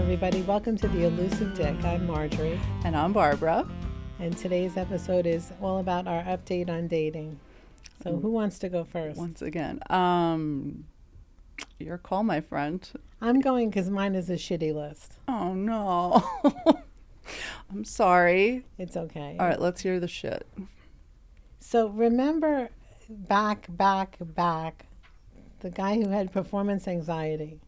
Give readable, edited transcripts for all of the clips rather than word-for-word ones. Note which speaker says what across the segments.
Speaker 1: everybody. Welcome to the Elusive Dick. I'm Marjorie.
Speaker 2: And I'm Barbara.
Speaker 1: And today's episode is all about our update on dating. So who wants to go first?
Speaker 2: Once again, your call, my friend.
Speaker 1: I'm going because mine is a shitty list.
Speaker 2: Oh, no. I'm sorry.
Speaker 1: It's okay.
Speaker 2: All right, let's hear the shit.
Speaker 1: So remember back, the guy who had performance anxiety.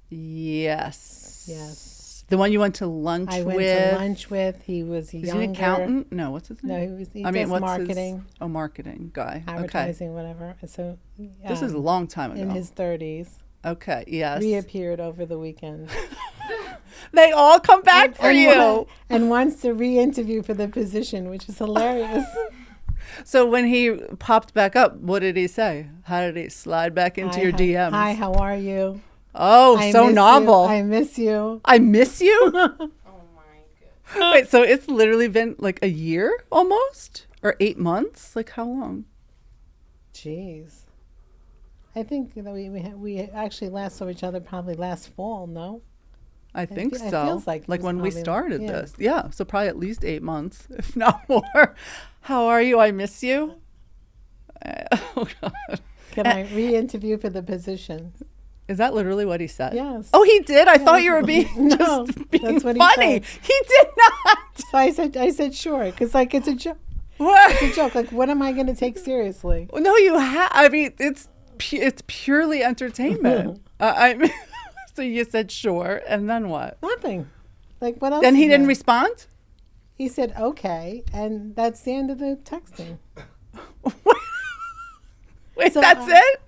Speaker 2: Yes.
Speaker 1: Yes.
Speaker 2: The one you went to lunch with?
Speaker 1: I went to lunch with. He was
Speaker 2: Is
Speaker 1: younger.
Speaker 2: he an accountant? No, what's his name?
Speaker 1: No, he does marketing.
Speaker 2: Marketing guy.
Speaker 1: Advertising, whatever. So
Speaker 2: this is a long time ago.
Speaker 1: In his 30s.
Speaker 2: Okay, yes.
Speaker 1: Reappeared over the weekend.
Speaker 2: They all come back for you.
Speaker 1: And wants to re-interview for the position, which is hilarious.
Speaker 2: So when he popped back up, what did he say? How did he slide back into your DMs?
Speaker 1: Hi, how are you?
Speaker 2: Oh, so novel.
Speaker 1: I miss you.
Speaker 2: I miss you?
Speaker 3: Oh my God.
Speaker 2: Wait, so it's literally been like a year almost? Or 8 months? Like how long?
Speaker 1: Jeez. I think we actually last saw each other probably last fall, no?
Speaker 2: I think so.
Speaker 1: It feels like
Speaker 2: when we started
Speaker 1: yeah.
Speaker 2: this. Yeah, so probably at least 8 months, if not more. How are you? I miss you. Oh, God.
Speaker 1: Can I re-interview for the position?
Speaker 2: Is that literally what he said?
Speaker 1: Yes.
Speaker 2: Oh, he did? I thought you were being
Speaker 1: No,
Speaker 2: just being
Speaker 1: that's what
Speaker 2: funny.
Speaker 1: He said.
Speaker 2: He did not.
Speaker 1: So I said sure, because like it's a joke.
Speaker 2: What?
Speaker 1: It's a joke. Like what am I going to take seriously?
Speaker 2: No, you have. I mean, it's purely entertainment. I mean, so you said sure, and then what?
Speaker 1: Nothing. Like what else?
Speaker 2: Then he
Speaker 1: is
Speaker 2: didn't
Speaker 1: there?
Speaker 2: respond?
Speaker 1: He said okay, and that's the end of the texting.
Speaker 2: Wait,
Speaker 1: So,
Speaker 2: that's it?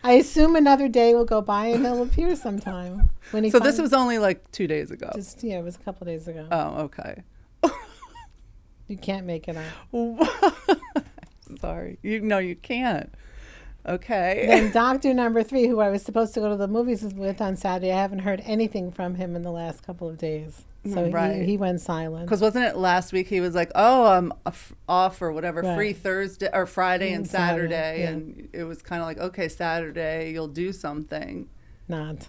Speaker 1: I assume another day will go by and he'll appear sometime. When he
Speaker 2: So this was only like 2 days ago.
Speaker 1: just it was a couple days ago.
Speaker 2: Oh, okay.
Speaker 1: You can't make it up.
Speaker 2: Sorry. You can't. Okay.
Speaker 1: Then doctor number 3, who I was supposed to go to the movies with on Saturday, I haven't heard anything from him in the last couple of days. So
Speaker 2: Right.
Speaker 1: he went silent.
Speaker 2: Because wasn't it last week he was like, oh, I'm off or whatever,
Speaker 1: Right.
Speaker 2: free Thursday or Friday and Saturday.
Speaker 1: Yeah.
Speaker 2: And it was kind of like, okay, Saturday, you'll do something.
Speaker 1: Not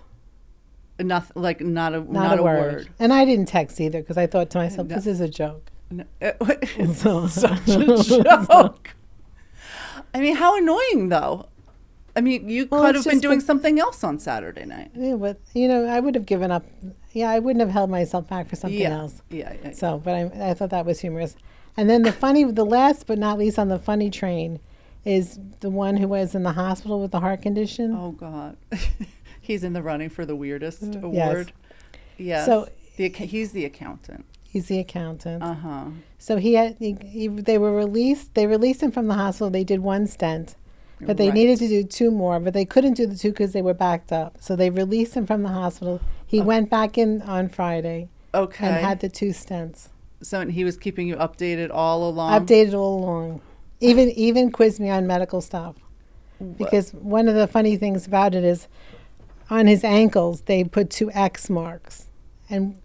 Speaker 2: Nothing, like not a word.
Speaker 1: And I didn't text either because I thought to myself,
Speaker 2: No.
Speaker 1: this is a joke.
Speaker 2: No, it's
Speaker 1: So-
Speaker 2: such a joke. I mean, how annoying though. I mean, you
Speaker 1: Well,
Speaker 2: could
Speaker 1: it's
Speaker 2: have been
Speaker 1: just
Speaker 2: doing
Speaker 1: the-
Speaker 2: something else on Saturday night.
Speaker 1: Yeah, but I would have given up. Yeah, I wouldn't have held myself back for something else.
Speaker 2: Yeah.
Speaker 1: So, but I thought that was humorous. And then the last but not least on the funny train is the one who was in the hospital with the heart condition.
Speaker 2: Oh God, he's in the running for the weirdest
Speaker 1: Yes.
Speaker 2: award. Yes.
Speaker 1: So
Speaker 2: he's the accountant.
Speaker 1: he's the accountant.
Speaker 2: Uh-huh.
Speaker 1: So they released him from the hospital. They did 1 stent, but they
Speaker 2: Right.
Speaker 1: needed to do 2 more, but they couldn't do the 2 because they were backed up. So they released him from the hospital. He went back in on Friday
Speaker 2: Okay.
Speaker 1: and had the 2 stents.
Speaker 2: So he was keeping you updated all along.
Speaker 1: Updated all along. Even quizzed me on medical stuff. Because one of the funny things about it is on his ankles, they put 2 X marks. And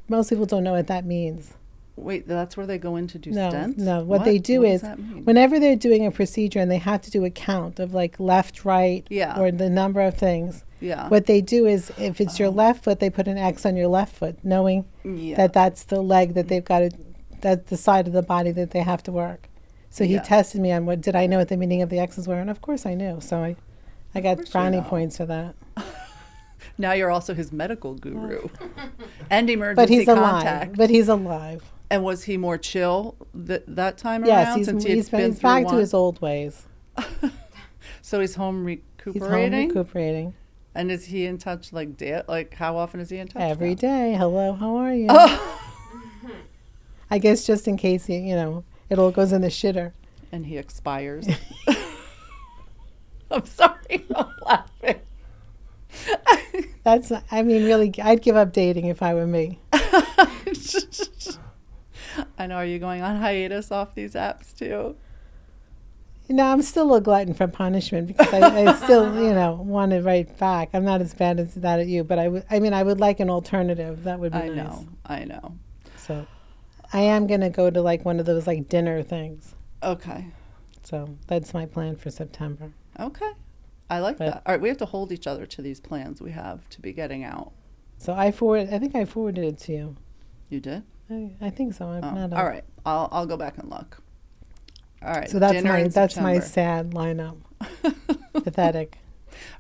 Speaker 1: most people don't know what that means.
Speaker 2: Wait, that's where they go in to do
Speaker 1: No,
Speaker 2: stents?
Speaker 1: no. What they do
Speaker 2: What
Speaker 1: is
Speaker 2: does that mean?
Speaker 1: whenever they're doing a procedure and they have to do a count of like left, right,
Speaker 2: Yeah.
Speaker 1: or the number of things,
Speaker 2: Yeah.
Speaker 1: what they do is if it's your left foot, they put an X on your left foot, knowing
Speaker 2: Yeah.
Speaker 1: that that's the leg that they've got to, that's the side of the body that they have to work. So he
Speaker 2: Yeah.
Speaker 1: tested me on did I know what the meaning of the X's were, and of course I knew. So I got
Speaker 2: course you
Speaker 1: brownie
Speaker 2: know.
Speaker 1: points for that.
Speaker 2: Now you're also his medical guru and
Speaker 1: But
Speaker 2: emergency
Speaker 1: he's
Speaker 2: contact.
Speaker 1: alive. But he's alive.
Speaker 2: And was he more chill that time
Speaker 1: Yes,
Speaker 2: around?
Speaker 1: he's
Speaker 2: since he had been
Speaker 1: he's
Speaker 2: through
Speaker 1: back to
Speaker 2: one?
Speaker 1: his old ways.
Speaker 2: So he's home
Speaker 1: He's
Speaker 2: recuperating.
Speaker 1: home recuperating
Speaker 2: And is he in touch like how often is he in touch?
Speaker 1: every
Speaker 2: now?
Speaker 1: day. Hello, how are you?
Speaker 2: Oh.
Speaker 1: I guess just in case it all goes in the shitter.
Speaker 2: And he expires. I'm sorry, I'm laughing.
Speaker 1: Really, I'd give up dating if I were me.
Speaker 2: I know. Are you going on hiatus off these apps too?
Speaker 1: I'm still a glutton for punishment because I still, want to write back. I'm not as bad as that at you, but I would like an alternative. That would be nice.
Speaker 2: I know.
Speaker 1: So I am going to go to like one of those like dinner things.
Speaker 2: Okay.
Speaker 1: So that's my plan for September.
Speaker 2: Okay. I like
Speaker 1: But-
Speaker 2: that. All right, we have to hold each other to these plans we have to be getting out.
Speaker 1: So I think I forwarded it to you.
Speaker 2: You did?
Speaker 1: I think so. I'm not
Speaker 2: All right. I'll go back and look. All right.
Speaker 1: So that's
Speaker 2: dinner
Speaker 1: my
Speaker 2: in
Speaker 1: sad lineup. Pathetic.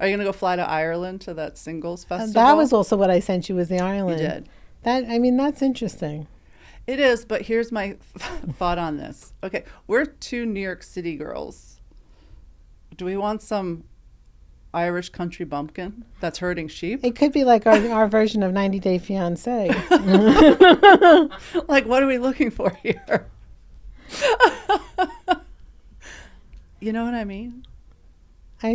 Speaker 2: Are you gonna go fly to Ireland to that singles festival?
Speaker 1: That was also what I sent you, was the Ireland.
Speaker 2: You did.
Speaker 1: That's interesting.
Speaker 2: It is, but here's my thought on this. Okay, we're two New York City girls. Do we want some Irish country bumpkin that's herding sheep?
Speaker 1: It could be like our version of 90 Day Fiancé.
Speaker 2: Like, what are we looking for here? You know what I mean? All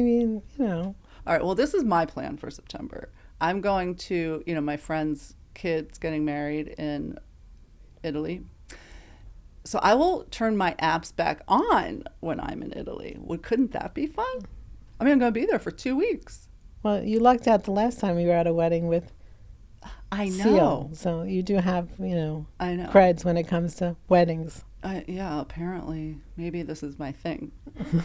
Speaker 2: right, well, this is my plan for September. I'm going to, my friend's kids getting married in Italy. So I will turn my apps back on when I'm in Italy. Couldn't that be fun? I mean, I'm going to be there for 2 weeks.
Speaker 1: Well, you lucked out the last time you were at a wedding with
Speaker 2: I know.
Speaker 1: Seal. So you do have,
Speaker 2: I know.
Speaker 1: creds when it comes to weddings.
Speaker 2: Yeah, apparently. Maybe this is my thing.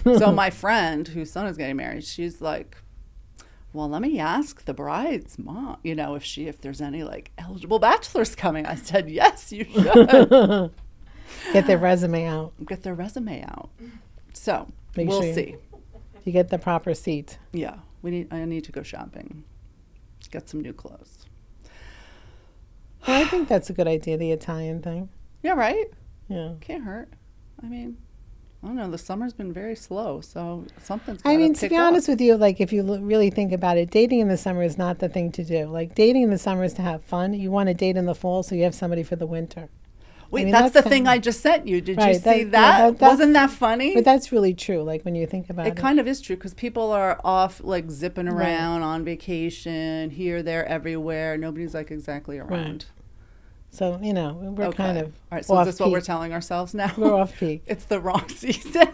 Speaker 2: So my friend whose son is getting married, she's like, well, let me ask the bride's mom, if there's any like eligible bachelors coming. I said, yes, you should.
Speaker 1: Get their resume out.
Speaker 2: So
Speaker 1: We'll
Speaker 2: see.
Speaker 1: You get the proper seat.
Speaker 2: Yeah, I need to go shopping, get some new clothes.
Speaker 1: Well, I think that's a good idea, the Italian thing.
Speaker 2: Yeah, right?
Speaker 1: Yeah.
Speaker 2: Can't hurt. I mean, I don't know. The summer's been very slow, so something's got to pick up.
Speaker 1: To be honest with you, like if you really think about it, dating in the summer is not the thing to do. Like dating in the summer is to have fun. You want to date in the fall so you have somebody for the winter.
Speaker 2: Wait, that's the thing I just sent you. Did you see that?
Speaker 1: Yeah,
Speaker 2: wasn't that funny?
Speaker 1: But that's really true, like when you think about it.
Speaker 2: It kind of is true because people are off like zipping around on vacation, here, there, everywhere. Nobody's like exactly around.
Speaker 1: Right. So, we're kind of
Speaker 2: All right, so is this what we're telling ourselves now?
Speaker 1: We're off peak.
Speaker 2: It's the wrong season.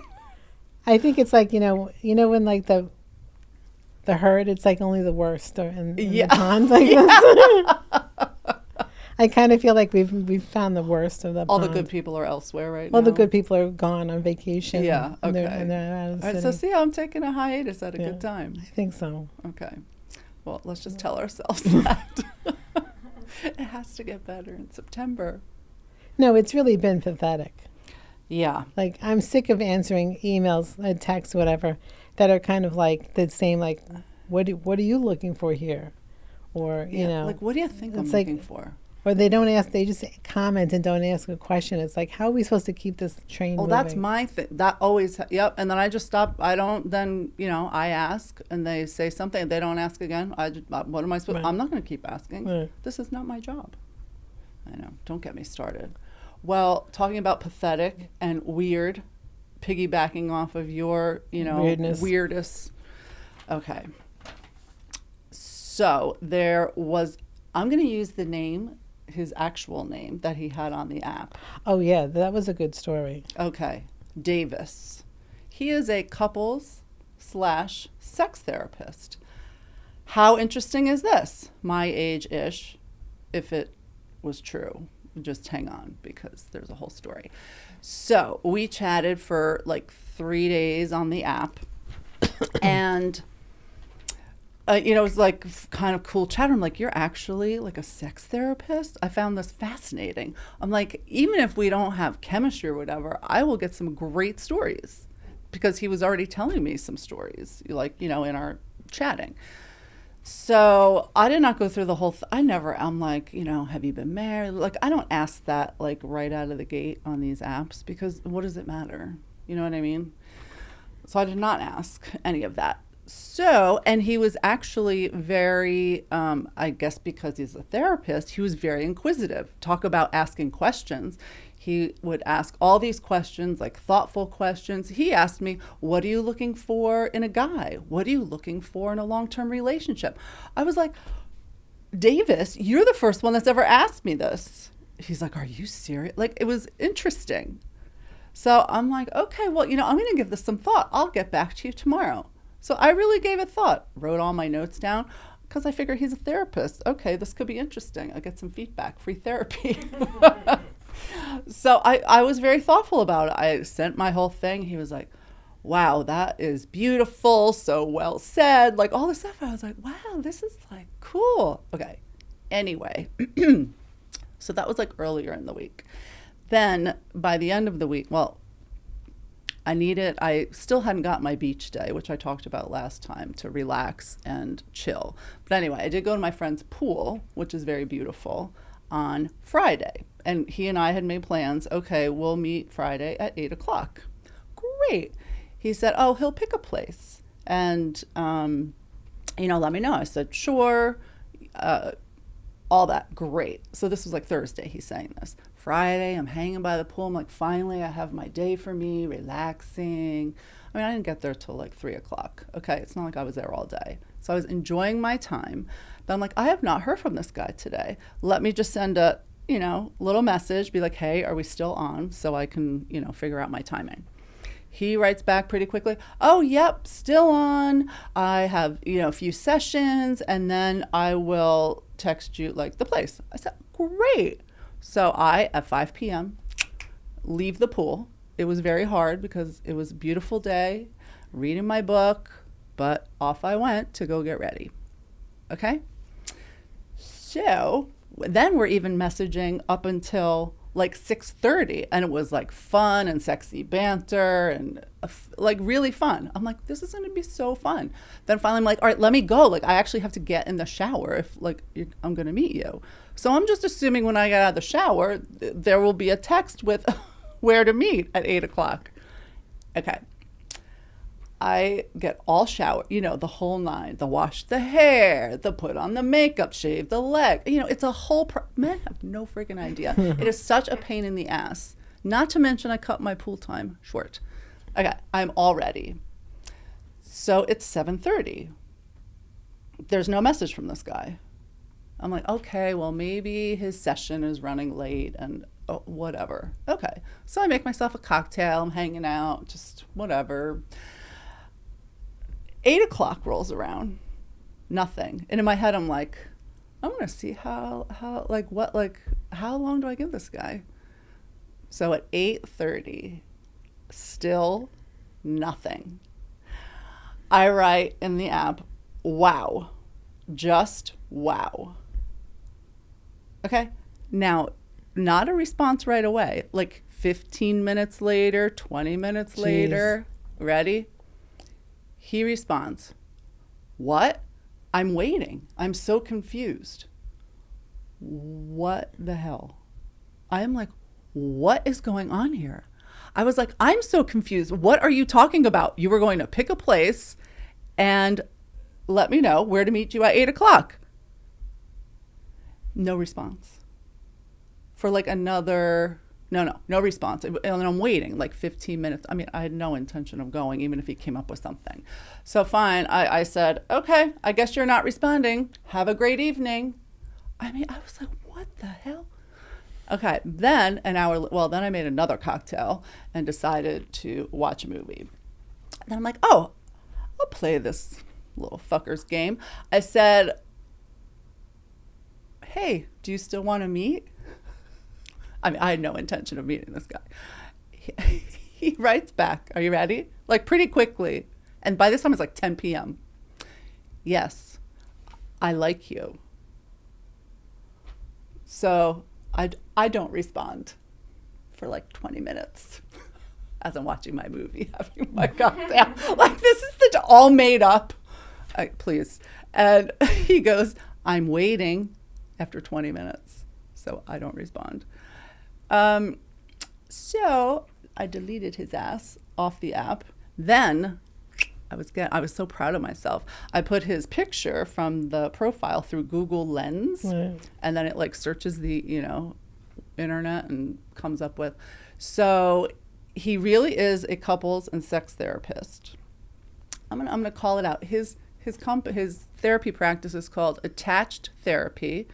Speaker 1: I think it's like, when like the herd, it's like only the worst in the pond. Like I kind of feel like we've found the worst of the
Speaker 2: All
Speaker 1: pond.
Speaker 2: the good people are elsewhere right now.
Speaker 1: All the good people are gone on vacation.
Speaker 2: Yeah, okay.
Speaker 1: And they're out of the
Speaker 2: All right,
Speaker 1: city.
Speaker 2: so see, I'm taking a hiatus at a good time.
Speaker 1: I think so.
Speaker 2: Okay. Well, let's just tell ourselves that. It has to get better in September.
Speaker 1: No, it's really been pathetic.
Speaker 2: Yeah.
Speaker 1: Like, I'm sick of answering emails, texts, whatever, that are kind of like the same, like, what are you looking for here? Or,
Speaker 2: like, what do you think I'm looking for?
Speaker 1: Or they don't ask, they just comment and don't ask a question. It's like, how are we supposed to keep this train moving?
Speaker 2: That's my thing. That always, yep. And then I just stop. I don't, then, I ask and they say something. They don't ask again. What am I supposed, I'm not going to keep asking. Right. This is not my job. I know. Don't get me started. Well, talking about pathetic and weird, piggybacking off of your, weirdest. Okay. So I'm going to use his actual name that he had on the app.
Speaker 1: Oh, yeah. That was a good story.
Speaker 2: Okay. Davis. He is a couples/sex therapist. How interesting is this? My age-ish, if it was true. Just hang on because there's a whole story. So we chatted for like 3 days on the app. And it was like kind of cool chat. I'm like, you're actually like a sex therapist? I found this fascinating. I'm like, even if we don't have chemistry or whatever, I will get some great stories because he was already telling me some stories, like, in our chatting. So I did not go through the whole I'm like, have you been married? Like, I don't ask that like right out of the gate on these apps because what does it matter? You know what I mean? So I did not ask any of that. So, and he was actually very, I guess because he's a therapist, he was very inquisitive. Talk about asking questions. He would ask all these questions, like thoughtful questions. He asked me, what are you looking for in a guy? What are you looking for in a long-term relationship? I was like, Davis, you're the first one that's ever asked me this. He's like, are you serious? Like, it was interesting. So I'm like, okay, well, I'm going to give this some thought. I'll get back to you tomorrow. So I really gave it thought, wrote all my notes down because I figured he's a therapist. Okay, this could be interesting. I'll get some feedback, free therapy. So I was very thoughtful about it. I sent my whole thing. He was like, wow, that is beautiful. So well said. Like all this stuff. I was like, wow, this is like cool. Okay. Anyway, so that was like earlier in the week. Then by the end of the week, well, I still hadn't got my beach day, which I talked about last time, to relax and chill. But anyway, I did go to my friend's pool, which is very beautiful, on Friday. And he and I had made plans. Okay, we'll meet Friday at 8 o'clock. Great. He said, oh, he'll pick a place. And, let me know. I said, sure. All that. Great. So this was like Thursday, he's saying this. Friday, I'm hanging by the pool. I'm like, finally, I have my day for me, relaxing. I mean, I didn't get there till like 3 o'clock. Okay, it's not like I was there all day. So I was enjoying my time. But I'm like, I have not heard from this guy today. Let me just send a, little message, be like, hey, are we still on? So I can, figure out my timing. He writes back pretty quickly, oh, yep, still on. I have, a few sessions, and then I will text you like the place. I said, great. So I, at 5 p.m., leave the pool. It was very hard because it was a beautiful day, reading my book, but off I went to go get ready. Okay? So then we're even messaging up until like 6:30, and it was like fun and sexy banter and like really fun. I'm like, this is going to be so fun. Then finally I'm like, all right, let me go. Like, I actually have to get in the shower if like I'm going to meet you. So I'm just assuming when I get out of the shower, there will be a text with where to meet at 8 o'clock. Okay. I get all showered, the whole nine, the wash the hair, the put on the makeup, shave the leg. It's a whole, men have no freaking idea. It is such a pain in the ass. Not to mention I cut my pool time short. Okay, I'm all ready. So it's 7:30. There's no message from this guy. I'm like, okay, well, maybe his session is running late and whatever. Okay, so I make myself a cocktail. I'm hanging out, just whatever. 8 o'clock rolls around, nothing. And in my head, I'm like, I want to see how long do I give this guy? So at 8:30, still nothing. I write in the app, wow, just wow. Okay, now, not a response right away, like 15 minutes later, 20 minutes later. Ready? He responds, what? I'm waiting. I'm so confused. What the hell? I'm like, what is going on here? I was like, I'm so confused. What are you talking about? You were going to pick a place and let me know where to meet you at 8 o'clock. No response. For like another, no response. And I'm waiting like 15 minutes. I mean, I had no intention of going, even if he came up with something. So fine, I said, okay, I guess you're not responding. Have a great evening. I mean, I was like, what the hell? Okay, then then I made another cocktail and decided to watch a movie. Then I'm like, oh, I'll play this little fucker's game. I said, hey, do you still want to meet? I mean, I had no intention of meeting this guy. He writes back, are you ready? Like pretty quickly. And by this time it's like 10 p.m. Yes, I like you. So I don't respond for like 20 minutes as I'm watching my movie, having my cocktail. Like, this is all made up. Please. And he goes, I'm waiting after 20 minutes. So I don't respond. So I deleted his ass off the app. Then I was so proud of myself. I put his picture from the profile through Google Lens, right. And then it like searches the, internet and comes up with. So he really is a couples and sex therapist. I'm gonna call it out. His therapy practice is called Attached Therapy.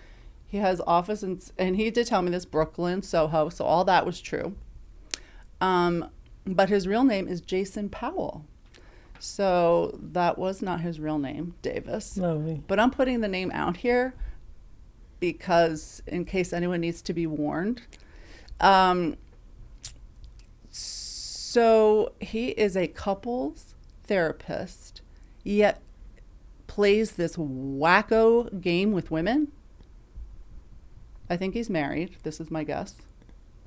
Speaker 2: He has office and he did tell me this, Brooklyn, Soho, so all that was true. But his real name is Jason Powell. So that was not his real name, Davis.
Speaker 1: Lovely.
Speaker 2: But I'm putting the name out here because in case anyone needs to be warned. So he is a couples therapist, yet plays this wacko game with women. I think he's married. This is my guess.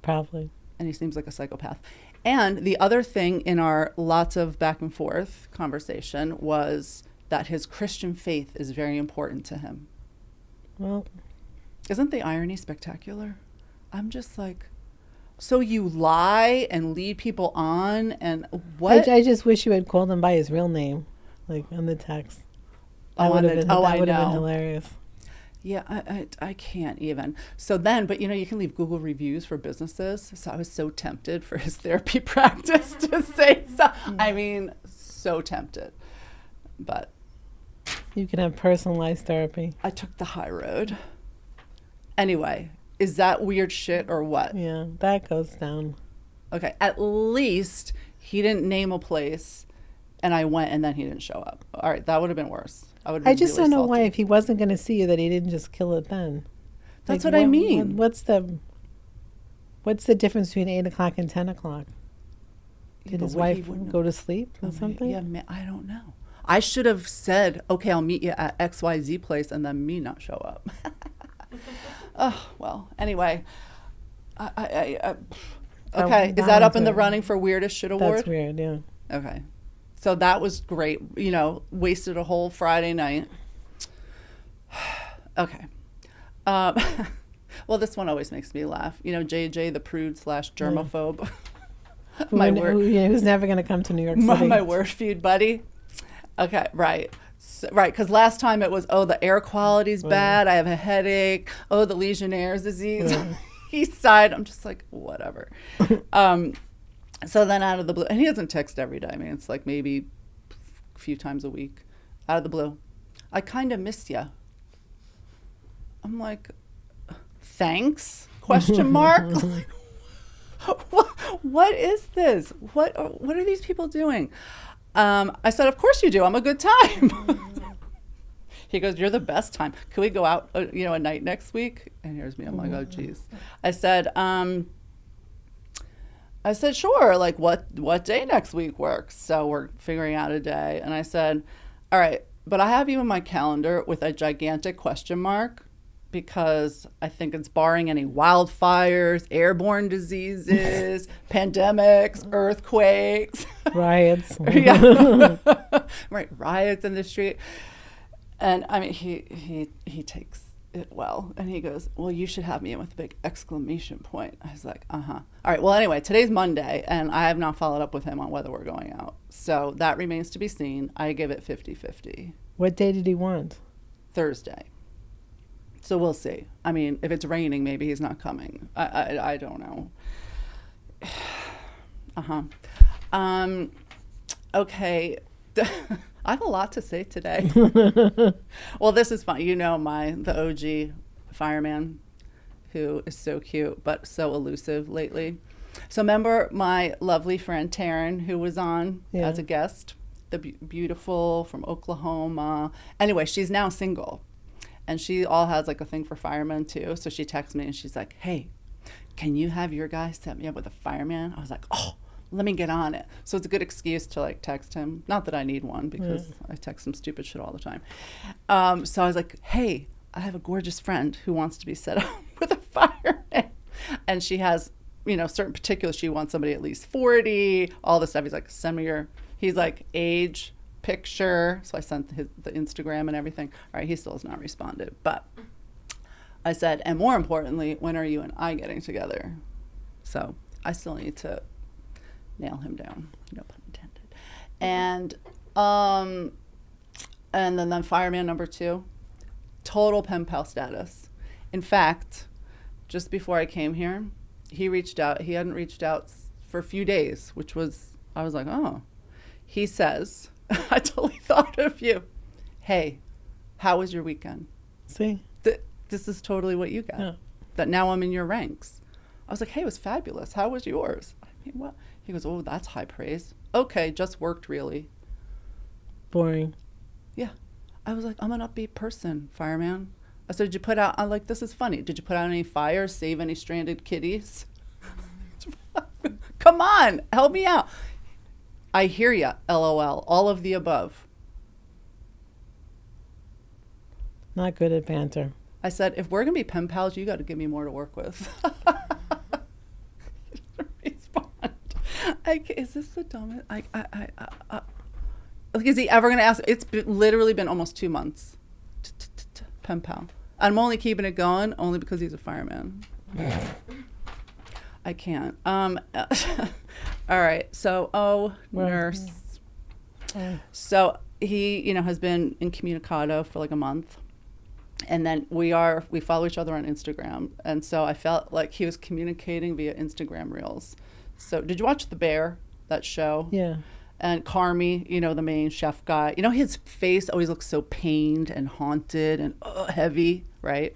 Speaker 1: Probably.
Speaker 2: And he seems like a psychopath. And the other thing in our lots of back and forth conversation was that his Christian faith is very important to him.
Speaker 1: Well,
Speaker 2: isn't the irony spectacular? I'm just like, so you lie and lead people on, and what?
Speaker 1: I just wish you had called him by his real name, like on the text. That would have been hilarious.
Speaker 2: Yeah, I can't even. So then, but you can leave Google reviews for businesses. So I was so tempted for his therapy practice to say so. I mean, so tempted. But
Speaker 1: you can have personalized therapy.
Speaker 2: I took the high road. Anyway, is that weird shit or what?
Speaker 1: Yeah, that goes down.
Speaker 2: Okay, at least he didn't name a place and I went and then he didn't show up. All right, that would have been worse. I just
Speaker 1: don't know why, if he wasn't going to see you, that he didn't just kill it then.
Speaker 2: That's what I mean.
Speaker 1: What's the difference between 8 o'clock and 10 o'clock? Did his wife go to sleep or something?
Speaker 2: Yeah, I don't know. I should have said, okay, I'll meet you at XYZ place, and then me not show up. Oh, well, anyway. Okay, is that up in the running for Weirdest Shit Award?
Speaker 1: That's weird, yeah.
Speaker 2: Okay. So that was great. Wasted a whole Friday night. Okay. Well, this one always makes me laugh. JJ, the prude / germaphobe.
Speaker 1: Who's never going to come to New York City.
Speaker 2: My word feud buddy. Okay, right. So, right, because last time it was, the air quality's bad. I have a headache. The Legionnaire's disease. Yeah. East Side. I'm just like, whatever. So then out of the blue, and he doesn't text every day. I mean, it's like maybe a few times a week. Out of the blue, I kind of missed you. I'm like, thanks? ? What is this? What are these people doing? I said, of course you do. I'm a good time. He goes, you're the best time. Can we go out, a night next week? And here's me. I'm like, oh, geez. I said, sure. Like, what day next week works? So we're figuring out a day. And I said, all right, but I have you in my calendar with a gigantic ? Because I think it's barring any wildfires, airborne diseases, pandemics, earthquakes.
Speaker 1: Riots.
Speaker 2: Yeah. Right, riots in the street. And I mean, he takes it well. And he goes, well, you should have me in with a big ! I was like, uh-huh. All right, well, anyway, today's Monday, and I have not followed up with him on whether we're going out. So that remains to be seen. I give it 50-50.
Speaker 1: What day did he want?
Speaker 2: Thursday. So we'll see. I mean, if it's raining, maybe he's not coming. I don't know. Uh-huh. Okay. I have a lot to say today. Well, this is fun. The OG fireman who is so cute but so elusive lately. So remember my lovely friend Taryn, who was on as a guest, the beautiful from Oklahoma. Anyway, she's now single. And she has like a thing for firemen too. So she texts me and she's like, hey, can you have your guy set me up with a fireman? I was like, oh, let me get on it. So it's a good excuse to like text him. Not that I need one because I text him stupid shit all the time. So I was like, hey, I have a gorgeous friend who wants to be set up with a fireman. And she has, certain particulars. She wants somebody at least 40, all this stuff. He's like, he's like, age, picture. So I sent the Instagram and everything. All right, he still has not responded. But I said, and more importantly, when are you and I getting together? So I still need to nail him down. No pun intended. And then fireman number 2, total pen pal status. In fact, just before I came here, he reached out. He hadn't reached out for a few days, I was like, oh. He says, I totally thought of you. Hey, how was your weekend?
Speaker 1: See?
Speaker 2: This is totally what you got. Yeah. That now I'm in your ranks. I was like, hey, it was fabulous. How was yours? I mean, what? He goes, oh, that's high praise. Okay, just worked really.
Speaker 1: Boring.
Speaker 2: Yeah. I was like, I'm an upbeat person, fireman. I said, did you put out, I'm like, this is funny. Did you put out any fires, save any stranded kitties? Come on, help me out. I hear ya, LOL, all of the above.
Speaker 1: Not good at banter.
Speaker 2: I said, if we're going to be pen pals, you got to give me more to work with. Respond. Is this the dumbest? Like, is he ever going to ask? It's literally been almost 2 months. Pen pal. I'm only keeping it going only because he's a fireman. I can't. All right. So, nurse. So he, has been incommunicado for like a month. And then we follow each other on Instagram. And so I felt like he was communicating via Instagram Reels. So did you watch The Bear, that show?
Speaker 1: Yeah.
Speaker 2: And Carmy, the main chef guy, his face always looks so pained and haunted and heavy, right?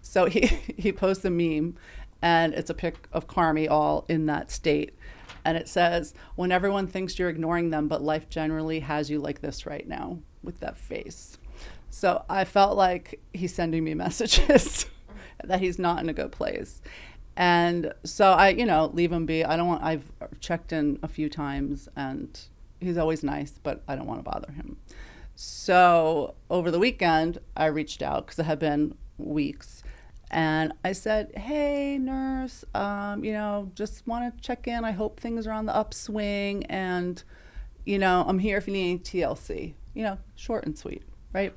Speaker 2: So he posts a meme, and it's a pic of Carmy all in that state. And it says, when everyone thinks you're ignoring them, but life generally has you like this right now, with that face. So I felt like he's sending me messages that he's not in a good place. And so I, leave him be. I've checked in a few times, and he's always nice, but I don't want to bother him. So over the weekend, I reached out because it had been weeks. And I said, hey, nurse, just want to check in. I hope things are on the upswing. And, I'm here if you need any TLC, short and sweet, right?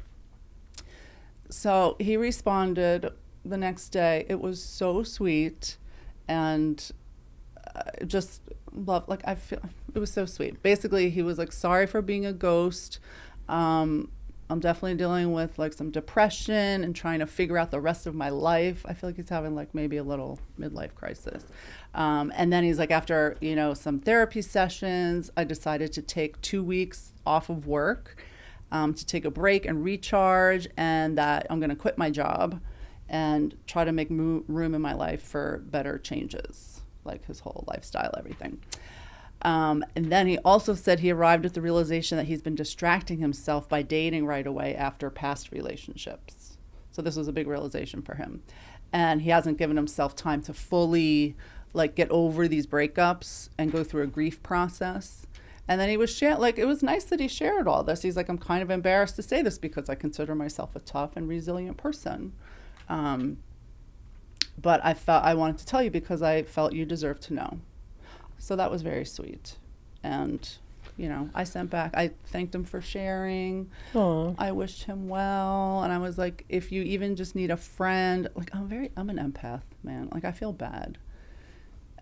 Speaker 2: So he responded the next day. It was so sweet, and just love, like, I feel it was so sweet. Basically, he was like, sorry for being a ghost. I'm definitely dealing with like some depression and trying to figure out the rest of my life. I feel like he's having like maybe a little midlife crisis. And then he's like, after, some therapy sessions, I decided to take 2 weeks off of work, to take a break and recharge, and that I'm going to quit my job and try to make room in my life for better changes, like his whole lifestyle, everything. And then he also said he arrived at the realization that he's been distracting himself by dating right away after past relationships. So this was a big realization for him. And he hasn't given himself time to fully like get over these breakups and go through a grief process. And then he was it was nice that he shared all this. He's like, I'm kind of embarrassed to say this because I consider myself a tough and resilient person. But I wanted to tell you because I felt you deserved to know. So that was very sweet. And, I sent back, I thanked him for sharing.
Speaker 1: Aww.
Speaker 2: I wished him well. And I was like, if you even just need a friend, like I'm an empath, man. Like I feel bad.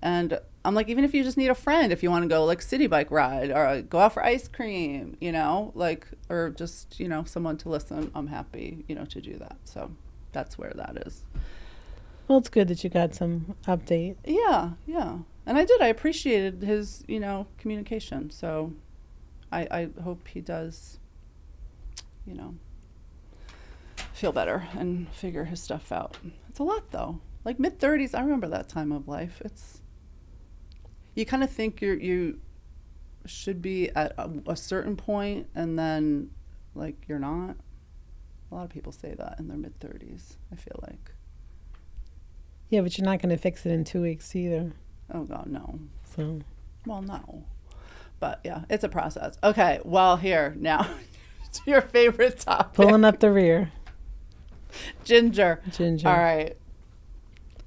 Speaker 2: And I'm like, even if you just need a friend, if you want to go like city bike ride or go out for ice cream, or just, someone to listen, I'm happy, to do that. So that's where that is.
Speaker 1: Well, it's good that you got some update.
Speaker 2: Yeah. And I appreciated his, communication. So I hope he does, feel better and figure his stuff out. It's a lot though. Like mid-30s, I remember that time of life. You kind of think you should be at a certain point, and then like you're not. A lot of people say that in their mid-30s, I feel like.
Speaker 1: Yeah, but you're not going to fix it in 2 weeks either.
Speaker 2: Oh, God, no.
Speaker 1: So.
Speaker 2: Well, no. But, yeah, it's a process. Okay, well, here, now, to your favorite topic.
Speaker 1: Pulling up the rear.
Speaker 2: Ginger. All right.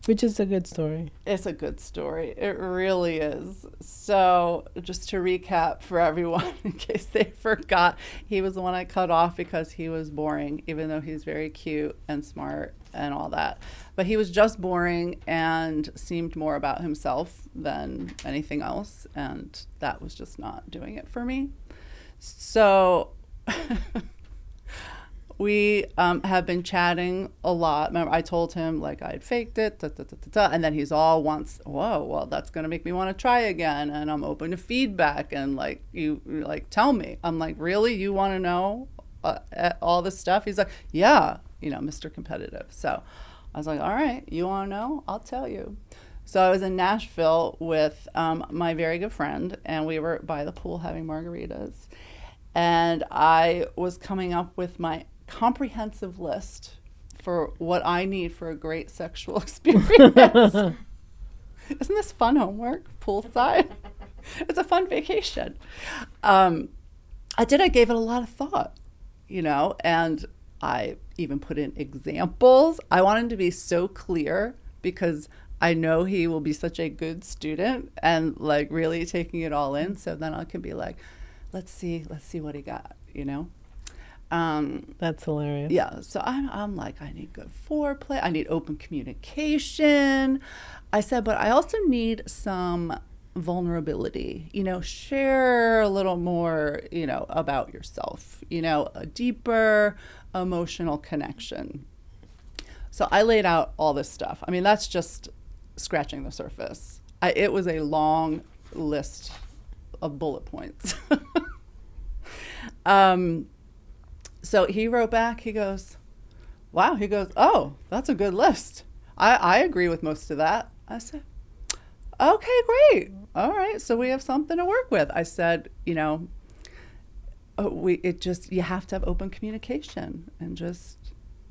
Speaker 1: Which is a good story.
Speaker 2: It's a good story. It really is. So just to recap for everyone, in case they forgot, he was the one I cut off because he was boring, even though he's very cute and smart and all that. But he was just boring and seemed more about himself than anything else. And that was just not doing it for me. So we have been chatting a lot. Remember, I told him like I had faked it, and then he's all wants, whoa, well, that's going to make me want to try again. And I'm open to feedback. And like, you like, tell me. I'm like, really? You want to know all this stuff? He's like, yeah, Mr. Competitive. So I was like, all right, you want to know? I'll tell you. So I was in Nashville with my very good friend, and we were by the pool having margaritas. And I was coming up with my comprehensive list for what I need for a great sexual experience. Isn't this fun homework? Poolside? It's a fun vacation. I gave it a lot of thought, and I even put in examples. I want him to be so clear because I know he will be such a good student and like really taking it all in. So then I can be like, let's see what he got, you know?
Speaker 1: That's hilarious.
Speaker 2: Yeah. So I'm like, I need good foreplay. I need open communication. I said, but I also need some vulnerability, you know, share a little more, you know, about yourself, you know, a deeper emotional connection. So I laid out all this stuff. I mean, that's just scratching the surface. It was a long list of bullet points. So he wrote back, he goes, wow, he goes, oh, that's a good list. I agree with most of that. I said, okay, great. All right, so we have something to work with. I said, you know, you have to have open communication and just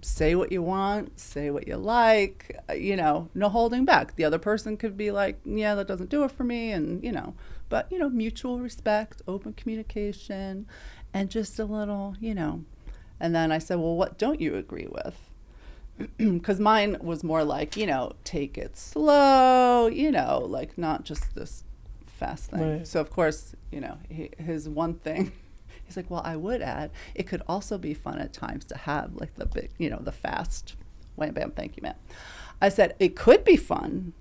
Speaker 2: say what you want, say what you like, you know, no holding back. The other person could be like, yeah, that doesn't do it for me. And, you know, but, you know, mutual respect, open communication, and just a little, you know. And then I said, well, what don't you agree with? Because mine was more like, you know, take it slow, you know, like not just this fast thing. Right. So, of course, you know, his one thing, he's like, well, I would add, it could also be fun at times to have like the big, you know, the fast, wham, bam, thank you, man. I said, it could be fun.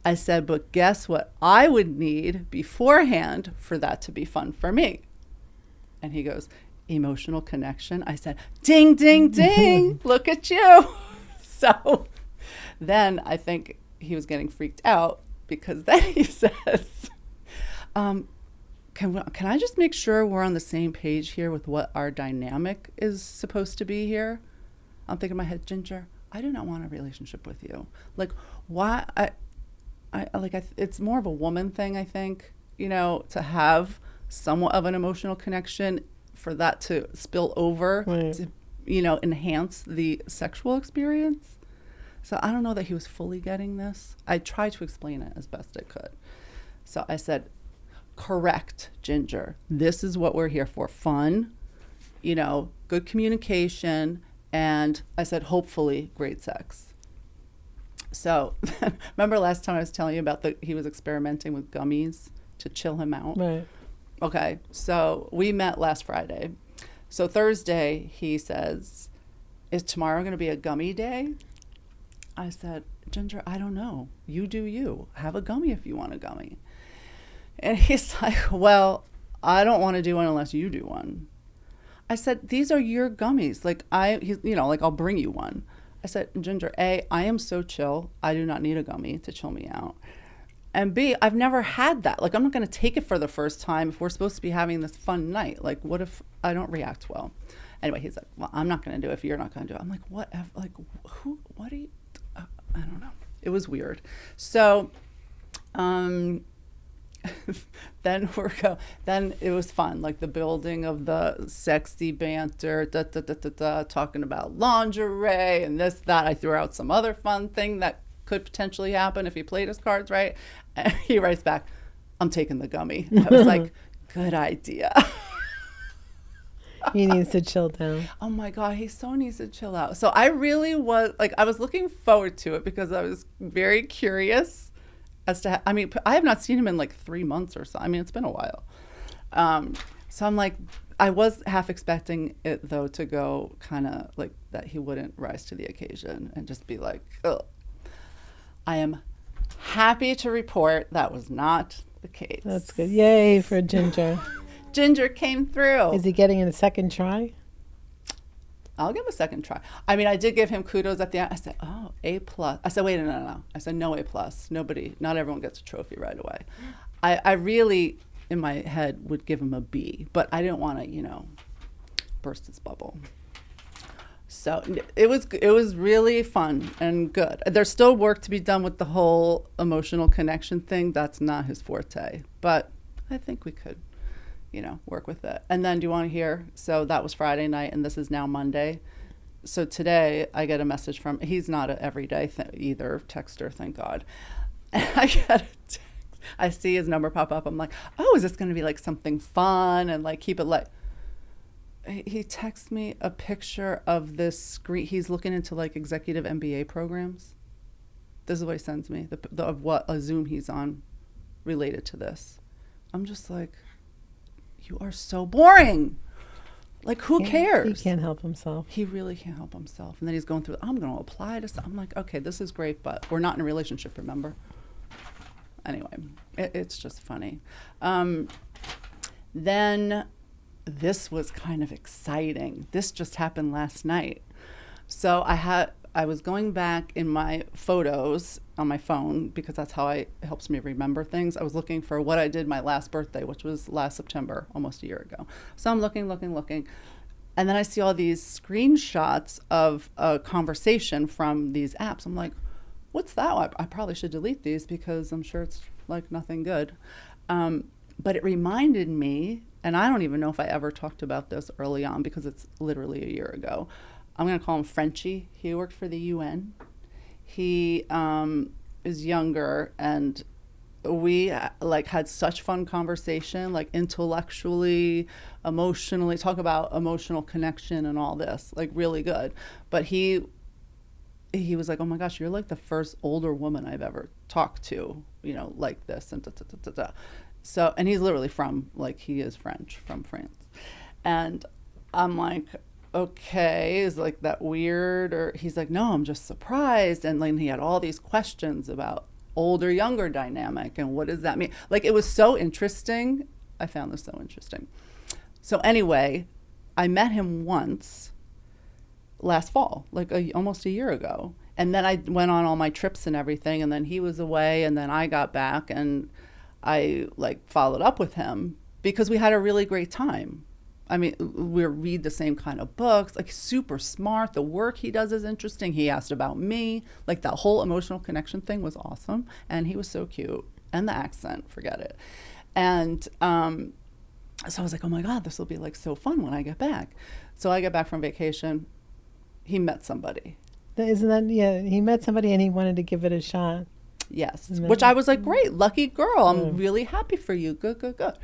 Speaker 2: I said, but guess what I would need beforehand for that to be fun for me? And he goes, emotional connection. I said, ding, ding, ding, look at you. So then I think he was getting freaked out because then he says, can I just make sure we're on the same page here with what our dynamic is supposed to be here? I'm thinking in my head, Ginger, I do not want a relationship with you. Like, why? It's more of a woman thing, I think, you know, to have somewhat of an emotional connection, for that to spill over, right, to, you know, enhance the sexual experience. So I don't know that he was fully getting this. I tried to explain it as best I could. So I said, correct, Ginger. This is what we're here for. Fun, you know, good communication, and I said, hopefully, great sex. So remember last time I was telling you about he was experimenting with gummies to chill him out? Right. Okay, so we met last Friday. So Thursday, he says, is tomorrow going to be a gummy day? I said, Ginger, I don't know. You do you. Have a gummy if you want a gummy. And he's like, well, I don't want to do one unless you do one. I said, these are your gummies. Like, you know, like, I'll bring you one. I said, Ginger, A, I am so chill. I do not need a gummy to chill me out. And B, I've never had that. Like, I'm not going to take it for the first time if we're supposed to be having this fun night. Like, what if I don't react well? Anyway, he's like, well, I'm not going to do it if you're not going to do it. I'm like, whatever. Like, what do you, I don't know. It was weird. So, then then it was fun. Like the building of the sexy banter, talking about lingerie and this, that. I threw out some other fun thing that could potentially happen if he played his cards right. And he writes back, I'm taking the gummy. I was like, good idea.
Speaker 1: He needs to chill down.
Speaker 2: Oh my God, he so needs to chill out. So I really was, like, I was looking forward to it because I was very curious as to, I mean, I have not seen him in like 3 months or so. I mean, it's been a while. So I'm like, I was half expecting it though to go kind of like that he wouldn't rise to the occasion and just be like, ugh. I am happy to report that was not the case.
Speaker 1: That's good. Yay for Ginger.
Speaker 2: Ginger came through.
Speaker 1: Is he getting a second try?
Speaker 2: I'll give him a second try. I mean, I did give him kudos at the end. I said, oh, A+. I said, wait, no. I said, no A+. Not everyone gets a trophy right away. I really, in my head, would give him a B, but I didn't want to, you know, burst his bubble. So it was really fun and good. There's still work to be done with the whole emotional connection thing. That's not his forte, but I think we could, you know, work with it. And then do you want to hear? So that was Friday night, and this is now Monday. So today I get a message from, he's not an everyday either, texter, thank God. And I get a text. I see his number pop up. I'm like, oh, is this going to be like something fun and like keep it light? he texts me a picture of this screen. He's looking into like executive MBA programs. This is what he sends me, of what a Zoom he's on related to this. I'm just like, you are so boring. Like, who cares?
Speaker 1: He can't help himself.
Speaker 2: He really can't help himself. And then he's going through, I'm going to apply to something. I'm like, okay, this is great, but we're not in a relationship, remember? Anyway, it's just funny. Then this was kind of exciting. This just happened last night. So I was going back in my photos on my phone because that's how it helps me remember things. I was looking for what I did my last birthday, which was last September, almost a year ago. So I'm looking. And then I see all these screenshots of a conversation from these apps. I'm like, what's that? I probably should delete these because I'm sure it's like nothing good. But it reminded me, and I don't even know if I ever talked about this early on because it's literally a year ago. I'm going to call him Frenchie. He worked for the UN. He is younger, and we like had such fun conversation, like intellectually, emotionally, talk about emotional connection and all this, like really good. But he was like, oh my gosh, you're like the first older woman I've ever talked to, you know, like this. And So, and he's literally he is French, from France. And I'm like, okay, is like that weird? Or he's like, no, I'm just surprised. And then he had all these questions about older, younger dynamic. And what does that mean? Like, it was so interesting. I found this so interesting. So anyway, I met him once last fall, like almost a year ago. And then I went on all my trips and everything. And then he was away. And then I got back and I like followed up with him because we had a really great time. I mean, we read the same kind of books, like super smart. The work he does is interesting. He asked about me. Like that whole emotional connection thing was awesome. And he was so cute. And the accent, forget it. And so I was like, oh my God, this will be like so fun when I get back. So I get back from vacation. He met somebody.
Speaker 1: Isn't that, yeah, he met somebody and he wanted to give it a shot.
Speaker 2: Yes, which I was like, great, lucky girl. I'm really happy for you. Good.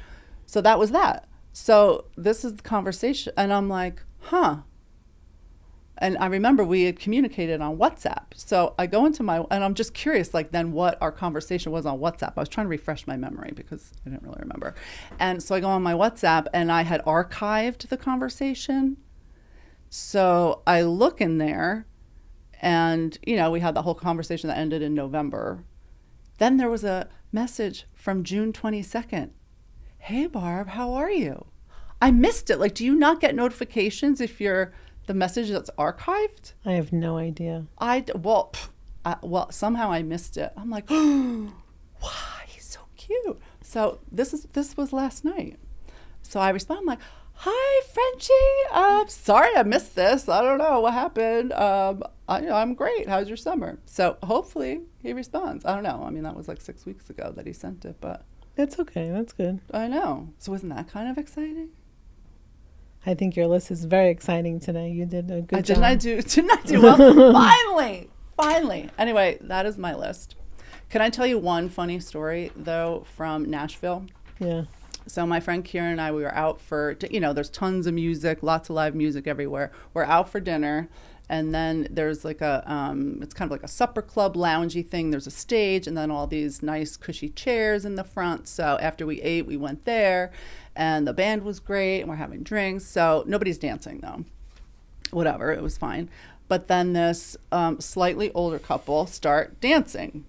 Speaker 2: So that was that. So this is the conversation. And I'm like, huh. And I remember we had communicated on WhatsApp. So I go into and I'm just curious, like then what our conversation was on WhatsApp. I was trying to refresh my memory because I didn't really remember. And so I go on my WhatsApp and I had archived the conversation. So I look in there and, you know, we had the whole conversation that ended in November. Then there was a message from June 22nd. Hey, Barb, how are you? I missed it. Like, do you not get notifications if you're the message that's archived?
Speaker 1: I have no idea.
Speaker 2: Well, somehow I missed it. I'm like, oh, wow, he's so cute. So this was last night. So I respond, I'm like, hi, Frenchie. Sorry I missed this. I don't know what happened. I'm great. How's your summer? So hopefully he responds. I don't know. I mean, that was like 6 weeks ago that he sent it, but.
Speaker 1: That's okay. That's good.
Speaker 2: I know. So isn't that kind of exciting?
Speaker 1: I think your list is very exciting today. You did a good job.
Speaker 2: Didn't I do well? Finally. Anyway, that is my list. Can I tell you one funny story, though, from Nashville?
Speaker 1: Yeah.
Speaker 2: So my friend Kieran and I, we were out for, there's tons of music, lots of live music everywhere. We're out for dinner. And then there's like it's kind of like a supper club loungy thing. There's a stage and then all these nice cushy chairs in the front. So after we ate, we went there and the band was great and we're having drinks. So nobody's dancing though. Whatever, it was fine. But then this slightly older couple start dancing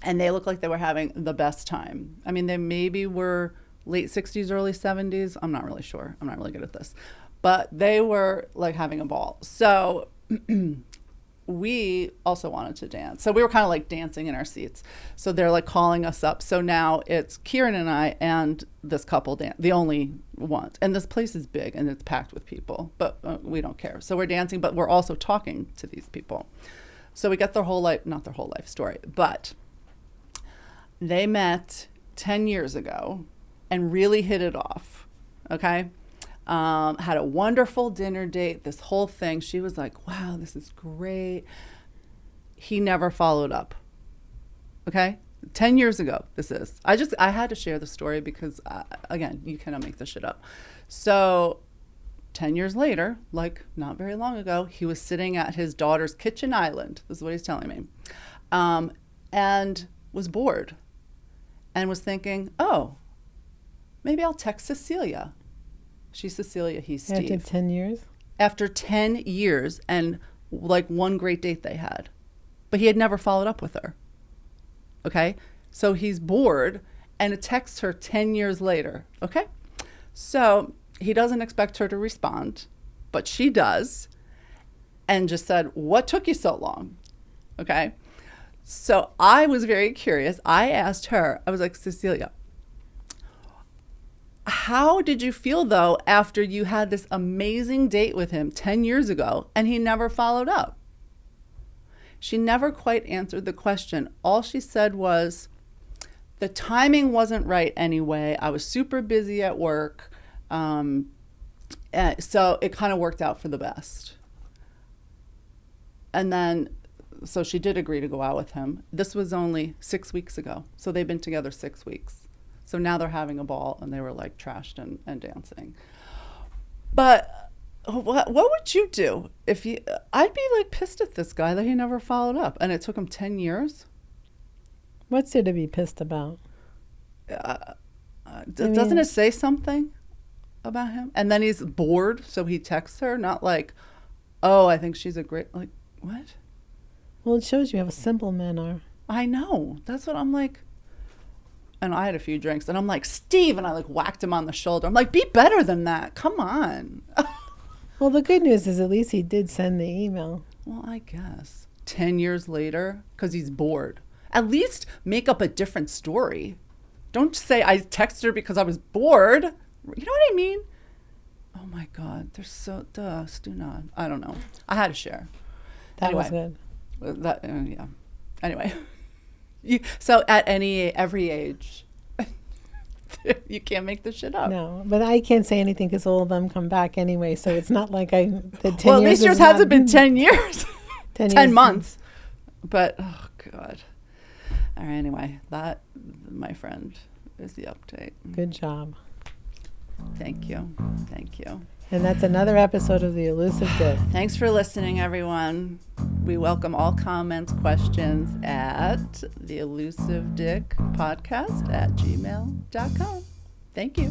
Speaker 2: and they look like they were having the best time. I mean, they maybe were late 60s, early 70s. I'm not really sure. I'm not really good at this. But they were like having a ball. So we also wanted to dance. So we were kind of like dancing in our seats. So they're like calling us up. So now it's Kieran and I and this couple dance, the only ones. And this place is big and it's packed with people, but we don't care. So we're dancing, but we're also talking to these people. So we get not their whole life story, but they met 10 years ago and really hit it off. Okay. Had a wonderful dinner date, this whole thing. She was like, wow, this is great. He never followed up. Okay? 10 years ago, this is. I had to share the story because, again, you cannot make this shit up. So 10 years later, like not very long ago, he was sitting at his daughter's kitchen island. This is what he's telling me. And was bored and was thinking, oh, maybe I'll text Cecilia. She's Cecilia, he's Steve.
Speaker 1: After 10 years?
Speaker 2: After 10 years and like one great date they had. But he had never followed up with her. Okay? So he's bored and texts her 10 years later. Okay? So he doesn't expect her to respond, but she does. And just said, what took you so long? Okay? So I was very curious. I asked her, I was like, Cecilia, how did you feel, though, after you had this amazing date with him 10 years ago and he never followed up? She never quite answered the question. All she said was, the timing wasn't right anyway. I was super busy at work. So it kind of worked out for the best. And then, so she did agree to go out with him. This was only 6 weeks ago. So they've been together 6 weeks. So now they're having a ball and they were like trashed and dancing. But what would you do if you, I'd be like pissed at this guy that he never followed up and it took him 10 years.
Speaker 1: What's there to be pissed about?
Speaker 2: Doesn't it say something about him? And then he's bored. So he texts her, not like, oh, I think she's a great, like, what?
Speaker 1: Well, it shows you how simple men are.
Speaker 2: I know. That's what I'm like. And I had a few drinks and I'm like, Steve, and I like whacked him on the shoulder. I'm like, be better than that. Come on.
Speaker 1: Well, the good news is at least he did send the email.
Speaker 2: Well, I guess 10 years later, because he's bored. At least make up a different story. Don't say I texted her because I was bored. You know what I mean? Oh my God. They're so, do not. I don't know. I had to share.
Speaker 1: That was
Speaker 2: Anyway.
Speaker 1: good.
Speaker 2: Yeah. Anyway. So at every age, you can't make this shit up.
Speaker 1: No, but I can't say anything because all of them come back anyway. So it's not like the 10
Speaker 2: well,
Speaker 1: years.
Speaker 2: at least yours hasn't been 10 years. 10 months. But, oh, God. All right, anyway, that, my friend, is the update.
Speaker 1: Good job.
Speaker 2: Thank you. Thank you.
Speaker 1: And that's another episode of the Elusive Dick.
Speaker 2: Thanks for listening, everyone. We welcome all comments, questions at the Elusive Dick podcast at gmail.com. Thank you.